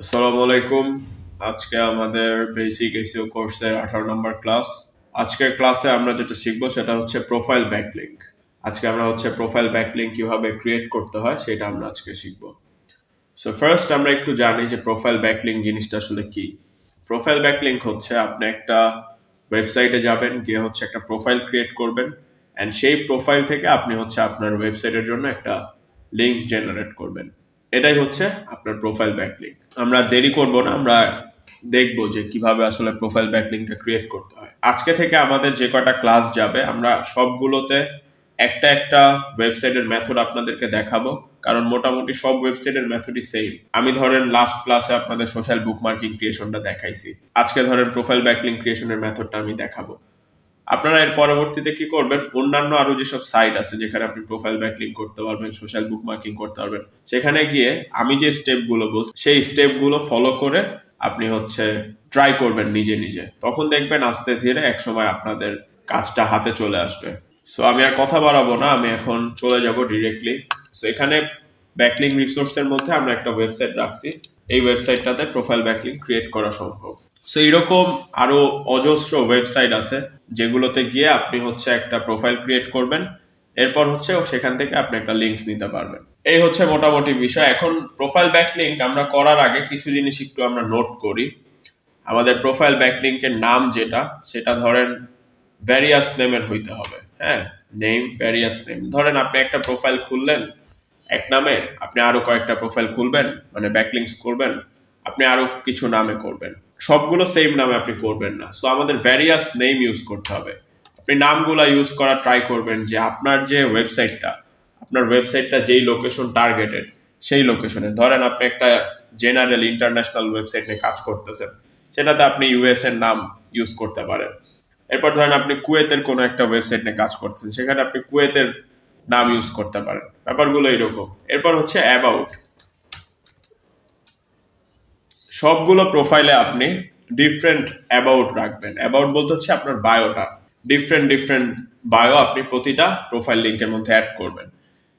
আসসালামু আলাইকুম। আজকে আমাদের বেসিক এসইও কোর্সের 18 নম্বর ক্লাস। আজকের ক্লাসে আমরা যেটা শিখবো সেটা হচ্ছে প্রোফাইল ব্যাকলিংক। আজকে আমরা প্রোফাইল ব্যাকলিংক কিভাবে ক্রিয়েট করতে হয় সেটা আমরা আজকে শিখবো। সো ফার্স্ট আমরা একটু জানি যে প্রোফাইল ব্যাকলিংক জিনিসটা আসলে কি। প্রোফাইল ব্যাকলিংক হচ্ছে আপনি একটা ওয়েবসাইটে যাবেন, গিয়ে একটা প্রোফাইল ক্রিয়েট করবেন, অ্যান্ড সেই প্রোফাইল থেকে আপনি আপনার ওয়েবসাইটের জন্য একটা লিঙ্কস জেনারেট করবেন। এটাই হচ্ছে আপনার প্রোফাইল ব্যাকলিংক। আমরা দেরি করব না, আমরা দেখবো যে কিভাবে আসলে প্রোফাইল ব্যাকলিংকটা ক্রিয়েট করতে হয়। আজকে থেকে আমাদের যে কটা ক্লাস যাবে আমরা সবগুলোতে একটা একটা ওয়েবসাইটের মেথড আপনাদেরকে দেখাবো, কারণ মোটামুটি সব ওয়েবসাইটের মেথডই সেম। আমি ধরেন লাস্ট ক্লাসে আপনাদের সোশ্যাল বুকমার্কিং ক্রিয়েশনটা দেখাইছি, আজকে ধরেন প্রোফাইল ব্যাকলিংক ক্রিয়েশনের মেথডটা আমি দেখাবো। আপনারা এর পরবর্তীতে কি করবেন, অন্যান্য আরো যেসব সাইট আছে যেখানে আপনি প্রোফাইল ব্যাকলিংক করতে পারবেন, সোশ্যাল বুকমার্কিং করতে পারবেন, সেখানে গিয়ে আমি যে স্টেপগুলো বলছি সেই স্টেপগুলো ফলো করে আপনি ট্রাই করবেন নিজে নিজে। তখন দেখবেন আস্তে ধীরে একসময় আপনাদের কাজটা হাতে চলে আসবে। সো আমি আর কথা বাড়াবো না, আমি এখন চলে যাব ডিরেক্টলি। সো এখানে ব্যাকলিংক রিসোর্সের মধ্যে আমরা একটা ওয়েবসাইট রাখছি, এই ওয়েবসাইটটাতে প্রোফাইল ব্যাকলিংক ক্রিয়েট করা সম্ভব। সো এরকম আরো অজস্র ওয়েবসাইট আছে যেগুলোতে গিয়ে আপনি একটা প্রোফাইল ক্রিয়েট করবেন, এরপর সেখান থেকে আপনি একটা লিঙ্কস নিতে পারবেন। এই হচ্ছে মোটামুটি বিষয়। এখন প্রোফাইল ব্যাকলিংক আমরা করার আগে কিছু জিনিস একটু আমরা নোট করি। আমাদের প্রোফাইল ব্যাকলিংকের নাম যেটা, সেটা ধরেন ভ্যারিয়াস নেমের হইতে হবে। হ্যাঁ, নেম ভ্যারিয়াস নেম। ধরেন আপনি একটা প্রোফাইল খুললেন এক নামে, আপনি আরো কয়েকটা প্রোফাইল খুলবেন, মানে ব্যাকলিংকস করবেন, আপনি আরো কিছু নামে করবেন, সবগুলো সেম নামে আপনি করবেন না। সো আমাদের ভ্যারিয়াস নেম ইউজ করতে হবে। আপনি নামগুলা ইউজ করা ট্রাই করবেন যে আপনার যে ওয়েবসাইটটা যেই লোকেশন টার্গেটেড সেই লোকেশনে। ধরেন আপনি একটা জেনারেল ইন্টারন্যাশনাল ওয়েবসাইট নিয়ে কাজ করতেছেন, সেটাতে আপনি ইউএস এর নাম ইউজ করতে পারেন। এরপর ধরেন আপনি কুয়েতের কোনো একটা ওয়েবসাইট নিয়ে কাজ করতেছেন, সেখানে আপনি কুয়েতের নাম ইউজ করতে পারেন। ব্যাপারগুলো এরকম। এরপর অ্যাবাউট। সবগুলো প্রোফাইলে আপনি ডিফারেন্ট অ্যাবাউট রাখবেন। অ্যাবাউট বলতে হচ্ছে আপনার বায়োটা। ডিফারেন্ট ডিফারেন্ট বায়ো আপনি প্রতিটা প্রোফাইল লিঙ্কের মধ্যে অ্যাড করবেন।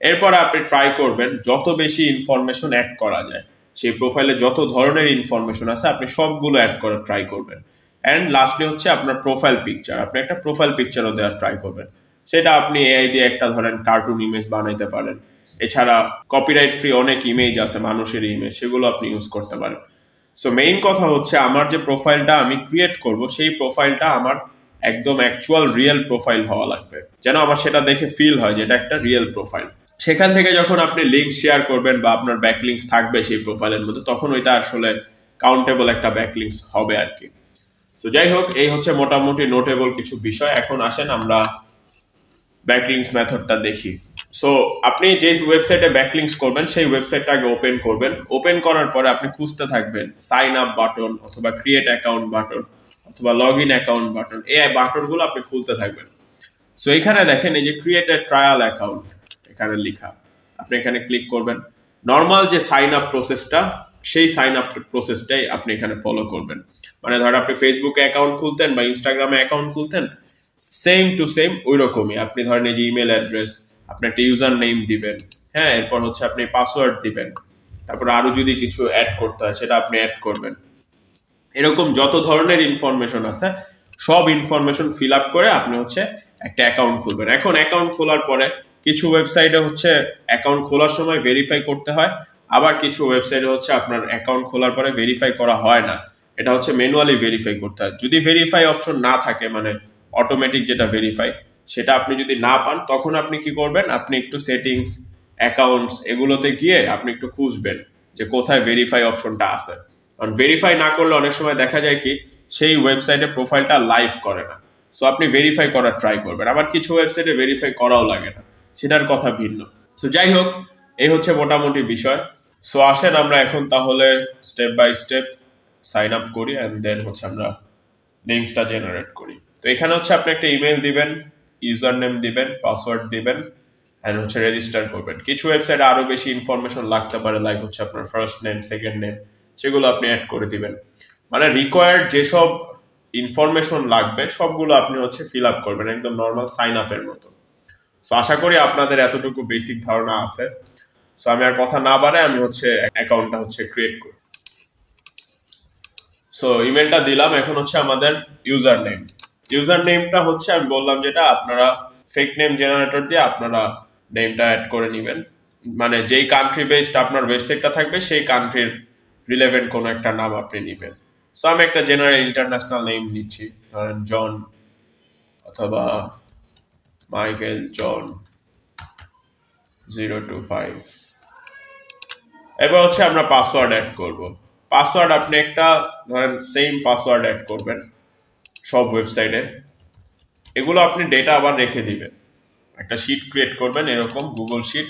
এরপর আপনি ট্রাই করবেন যত বেশি ইনফরমেশন অ্যাড করা যায়, সেই প্রোফাইলে যত ধরনের ইনফরমেশন আছে আপনি সবগুলো অ্যাড করার ট্রাই করবেন। অ্যান্ড লাস্টলি আপনার প্রোফাইল পিকচার। আপনি একটা প্রোফাইল পিকচারও দেওয়ার ট্রাই করবেন। সেটা আপনি এআই দিয়ে একটা ধরেন কার্টুন ইমেজ বানাইতে পারেন। এছাড়া কপিরাইট ফ্রি অনেক ইমেজ আছে, মানুষের ইমেজ, সেগুলো আপনি ইউজ করতে পারেন। সো মেইন কথা আমার যে প্রোফাইলটা আমি ক্রিয়েট করব সেই প্রোফাইলটা আমার একদম অ্যাকচুয়াল রিয়েল প্রোফাইল হওয়া লাগবে, যেন আমার সেটা দেখে ফিল হয় যে এটা একটা রিয়েল প্রোফাইল। সেখান থেকে যখন আপনি লিঙ্ক শেয়ার করবেন বা আপনার ব্যাকলিংকস থাকবে সেই প্রোফাইলের মধ্যে, তখন ওইটা আসলে কাউন্টেবল একটা ব্যাকলিংকস হবে আর কি। সো যাই হোক, এই হচ্ছে মোটামুটি নোটেবল কিছু বিষয়। এখন আসেন আমরা ব্যাকলিংকস মেথডটা দেখি। সো আপনি যে ওয়েবসাইটে ব্যাকলিংকস করবেন সেই ওয়েবসাইটটা আগে ওপেন করবেন। ওপেন করার পরে আপনি খুঁজতে থাকবেন সাইন আপ বাটন অথবা ক্রিয়েট অ্যাকাউন্ট বাটন অথবা লগ ইন অ্যাকাউন্ট বাটন। এই বাটনগুলো আপনি খুলতে থাকবেন। সো এখানে দেখেন এই যে ক্রিয়েট এ ট্রায়াল অ্যাকাউন্ট এখানে লেখা, আপনি এখানে ক্লিক করবেন। নর্মাল যে সাইন আপ প্রসেসটা, সেই সাইন আপ প্রসেসটাই আপনি এখানে ফলো করবেন। মানে ধর আপনি ফেসবুকে অ্যাকাউন্ট খুলতেন বা ইনস্টাগ্রামে অ্যাকাউন্ট খুলতেন, সেম টু সেম ওই রকমই। আপনি ধরেন এই যে ইমেল অ্যাড্রেস, আপনি একটা ইউজার নেম দিবেন। হ্যাঁ, এরপর আপনি পাসওয়ার্ড দিবেন। তারপর আরো যদি কিছু অ্যাড করতে হয় সেটা আপনি অ্যাড করবেন। এরকম যত ধরনের ইনফরমেশন আছে সব ইনফরমেশন ফিল আপ করে আপনি একটা অ্যাকাউন্ট খুলবেন। এখন অ্যাকাউন্ট খোলার পরে কিছু ওয়েবসাইটে অ্যাকাউন্ট খোলার সময় ভেরিফাই করতে হয়, আবার কিছু ওয়েবসাইটে আপনার অ্যাকাউন্ট খোলার পরে ভেরিফাই করা হয় না, এটা ম্যানুয়ালি ভেরিফাই করতে হয়। যদি ভেরিফাই অপশন না থাকে, মানে অটোমেটিক যেটা ভেরিফাই, সেটা আপনি যদি না পান, তখন আপনি কি করবেন, আপনি একটু সেটিংস, অ্যাকাউন্টস এগুলোতে গিয়ে আপনি একটু খুঁজবেন যে কোথায় ভেরিফাই অপশনটা আছে। কারণ ভেরিফাই না করলে অনেক সময় দেখা যায় কি সেই ওয়েবসাইটে প্রোফাইলটা লাইভ করে না। সো আপনি ভেরিফাই করার ট্রাই করবেন। আবার কিছু ওয়েবসাইটে ভেরিফাই করাও লাগে না, সেটার কথা ভিন্ন। তো যাই হোক, এই হচ্ছে মোটামুটি বিষয়। সো আসেন আমরা এখন তাহলে step by step sign up করি, অ্যান্ড দেন আমরা লিঙ্কসটা জেনারেট করি। তো এখানে আপনি একটা ইমেল দিবেন, ইউজার নেম দিবেন, পাসওয়ার্ড দিবেন, অ্যান্ড রেজিস্টার করবেন। কিছু ওয়েবসাইটে আরো বেশি ইনফরমেশন লাগতে পারে, লাইক আপনার ফার্স্ট নেম, সেকেন্ড নেম, সেগুলো আপনি অ্যাড করে দিবেন। মানে রিকোয়ার্ড যেসব ইনফরমেশন লাগবে সবগুলো আপনি ফিল আপ করবেন, একদম নর্মাল সাইন আপের মতো। সো আশা করি আপনাদের এতটুকু বেসিক ধারণা আছে। সো আমি আর কথা না বাড়াই আমি অ্যাকাউন্টটা ক্রিয়েট করি। সো ইমেলটা দিলাম। এখন হচ্ছে আমাদের ইউজার নেম। ইউজার নেমটা হচ্ছে আমি বললাম যেটা আপনারা ফেক নেম জেনারেটর দিয়ে আপনারা নেমটা অ্যাড করে নেবেন, মানে যেই কান্ট্রি বেসড আপনার ওয়েবসাইটটা থাকবে সেই কান্ট্রির রিলেভেন্ট কোনো একটা নাম আপনি নেবেন। সো আমি একটা জেনারেল ইন্টারন্যাশনাল নেম নিচ্ছি, ধরেন জন অথবা মাইকেল জন 025। এবার হচ্ছে আমরা পাসওয়ার্ড অ্যাড করব। পাসওয়ার্ড আপনি একটা ধরেন সেম পাসওয়ার্ড অ্যাড করবেন সব ওয়েবসাইটে। এগুলো আপনি ডেটা আবার রেখে দিবেন, একটা শিট ক্রিয়েট করবেন এরকম গুগল শিট,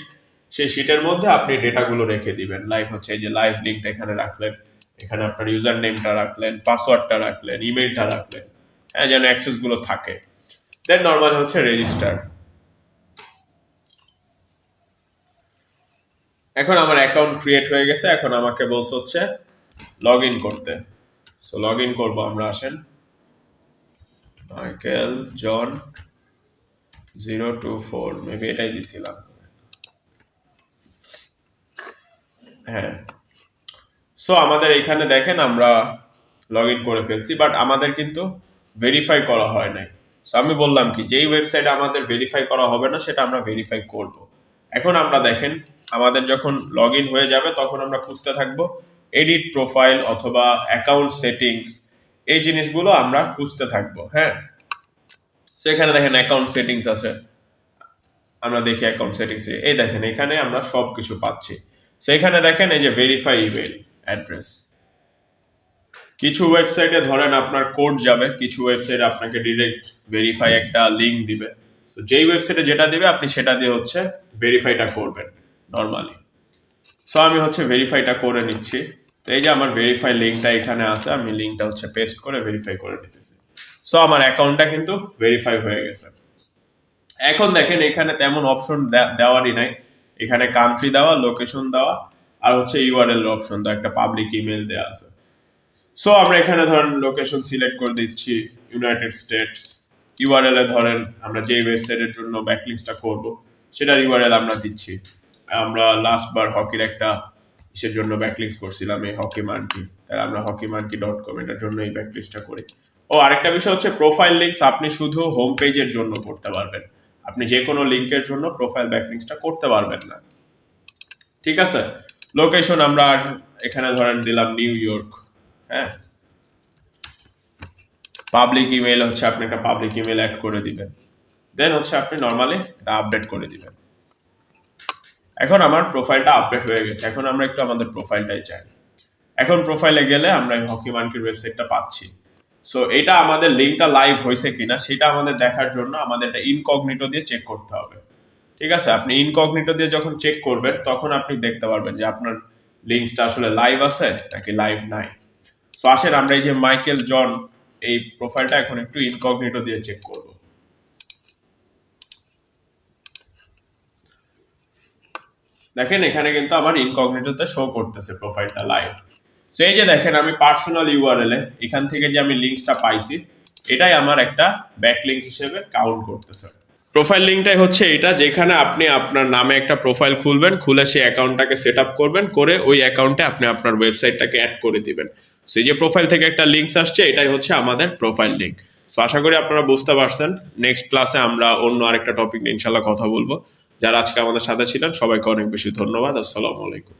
সেই শিটের মধ্যে আপনি ডেটাগুলো রেখে দিবেন। লাইক হচ্ছে এই যে লাইভ লিঙ্কটা এখানে রাখলেন, এখানে আপনার ইউজার নেমটা রাখলেন, পাসওয়ার্ডটা রাখলেন, ইমেলটা রাখলেন, হ্যাঁ, যেন অ্যাক্সেস গুলো থাকে। দেন নর্মাল হচ্ছে রেজিস্টার। এখন আমার অ্যাকাউন্ট ক্রিয়েট হয়ে গেছে, এখন আমাকে বলছে হচ্ছে লগ ইন করতে। সো লগ ইন করবো আমরা, আসেন মাইকেল জন 024, মেবি এটাই দিছিলাম, হ্যাঁ। সো আমাদের এখানে দেখেন আমরা লগ ইন করে ফেলছি, বাট আমাদের কিন্তু ভেরিফাই করা হয় নাই। সো আমি বললাম কি, যেই ওয়েবসাইটে আমাদের ভেরিফাই করা হবে না সেটা আমরা ভেরিফাই করব। এখন আমরা দেখেন আমাদের যখন লগ ইন হয়ে যাবে তখন আমরা খুঁজতে থাকবো এডিট প্রোফাইল অথবা অ্যাকাউন্ট সেটিংস, এই জিনিসগুলো আমরা খুঁজতে থাকবো, হ্যাঁ। সো এখানে দেখেন অ্যাকাউন্ট সেটিংস আছে, আমরা দেখি অ্যাকাউন্ট সেটিংস, এই দেখেন এখানে আমরা সব কিছু পাচ্ছি। সো এখানে দেখেন এই যে ভেরিফাই ইমেল অ্যাড্রেস। কিছু ওয়েবসাইটে ধরেন আপনার কোড যাবে, কিছু ওয়েবসাইটে আপনাকে ডিরেক্ট ভেরিফাই একটা লিঙ্ক দিবে। সো যেই ওয়েবসাইটে যেটা দিবে আপনি সেটা দিয়ে হচ্ছে ভেরিফাইটা করবেন নর্মালি। সো আমি হচ্ছে ভেরিফাইটা করে নিচ্ছি। তো এই যে আমার ভেরিফাই লিঙ্কটা এখানে আছে, আমি লিঙ্কটা হচ্ছে পেস্ট করে ভেরিফাই করে নিতেছি। সো আমার অ্যাকাউন্টটা কিন্তু ভেরিফাই হয়ে গেছে। এখন দেখেন এখানে তেমন অপশন দেওয়ারই নাই, এখানে কান্ট্রি দেওয়া, লোকেশন দেওয়া, আর হচ্ছে ইউআরএল অপশন দেওয়া, একটা পাবলিক ইমেল দেওয়া আছে। সো আমরা এখানে ধরেন লোকেশন সিলেক্ট করে দিচ্ছি ইউনাইটেড স্টেটস। ইউআরএল এ ধরেন আমরা যে ওয়েবসাইটের জন্য ব্যাকলিংকটা করব সেটার ইউআরএল আমরা দিচ্ছি। আমরা লাস্ট বার হকির একটা ইসের জন্য ব্যাকলিংক করছিলাম, এই হকি মানকি, তাই আমরা hockeymonkey.com এটার জন্য এই ব্যাকলিংকটা করি। ও আরেকটা বিষয় হচ্ছে প্রোফাইল লিঙ্কস আপনি শুধু হোম পেজের জন্য করতে পারবেন, আপনি যে কোনো লিঙ্কের জন্য প্রোফাইল ব্যাকলিংকটা করতে পারবেন না, ঠিক আছে। লোকেশন আমরা এখানে ধরেন দিলাম নিউ ইয়র্ক, হ্যাঁ। পাবলিক ইমেল হচ্ছে আপনি একটা পাবলিক ইমেল অ্যাড করে দিবেন, দেন হচ্ছে আপনি নর্মালি এটা আপডেট করে দিবেন। এখন আমার প্রোফাইলটা আপডেট হয়ে গেছে, এখন আমরা একটু আমাদের প্রোফাইলটাই চাই। এখন প্রোফাইলে গেলে আমরা এই হকি মানকির ওয়েবসাইটটা পাচ্ছি। সো এটা আমাদের লিঙ্কটা লাইভ হয়েছে কিনা সেটা আমাদের দেখার জন্য আমাদের এটা ইনকগনিটো দিয়ে চেক করতে হবে, ঠিক আছে। আপনি ইনকগনিটো দিয়ে যখন চেক করবেন তখন আপনি দেখতে পারবেন যে আপনার লিঙ্কটা আসলে লাইভ আছে নাকি লাইভ নাই। সো আসেন আমরা এই যে মাইকেল জন এই প্রোফাইলটা এখন একটু ইনকগনিটো দিয়ে চেক করব। দেখেন এখানে কিন্তু আমার ইনকগনিটোতে শো করতেছে প্রোফাইলটা লাইভ। সো এই যে দেখেন আমি পার্সোনাল ইউআরএল এ এখান থেকে যে আমি লিঙ্কটা পাইছি এটাই আমার একটা ব্যাকলিঙ্ক হিসেবে কাউন্ট করতেছে। প্রোফাইল লিঙ্কটাই হচ্ছে এটা, যেখানে আপনি আপনার নামে একটা প্রোফাইল খুলবেন, খুলে সেই অ্যাকাউন্টটাকে সেট আপ করবেন, করে ওই অ্যাকাউন্টে আপনি আপনার ওয়েবসাইটটাকে অ্যাড করে দিবেন। সেই যে প্রোফাইল থেকে একটা লিঙ্কস আসছে এটাই হচ্ছে আমাদের প্রোফাইল লিঙ্ক। সো আশা করি আপনারা বুঝতে পারছেন। নেক্সট ক্লাসে আমরা অন্য আরেকটা টপিক নিয়ে ইনশাল্লাহ কথা বলবো। যারা আজকে আমাদের সাথে ছিলেন সবাইকে অনেক বেশি ধন্যবাদ। আসসালামু আলাইকুম।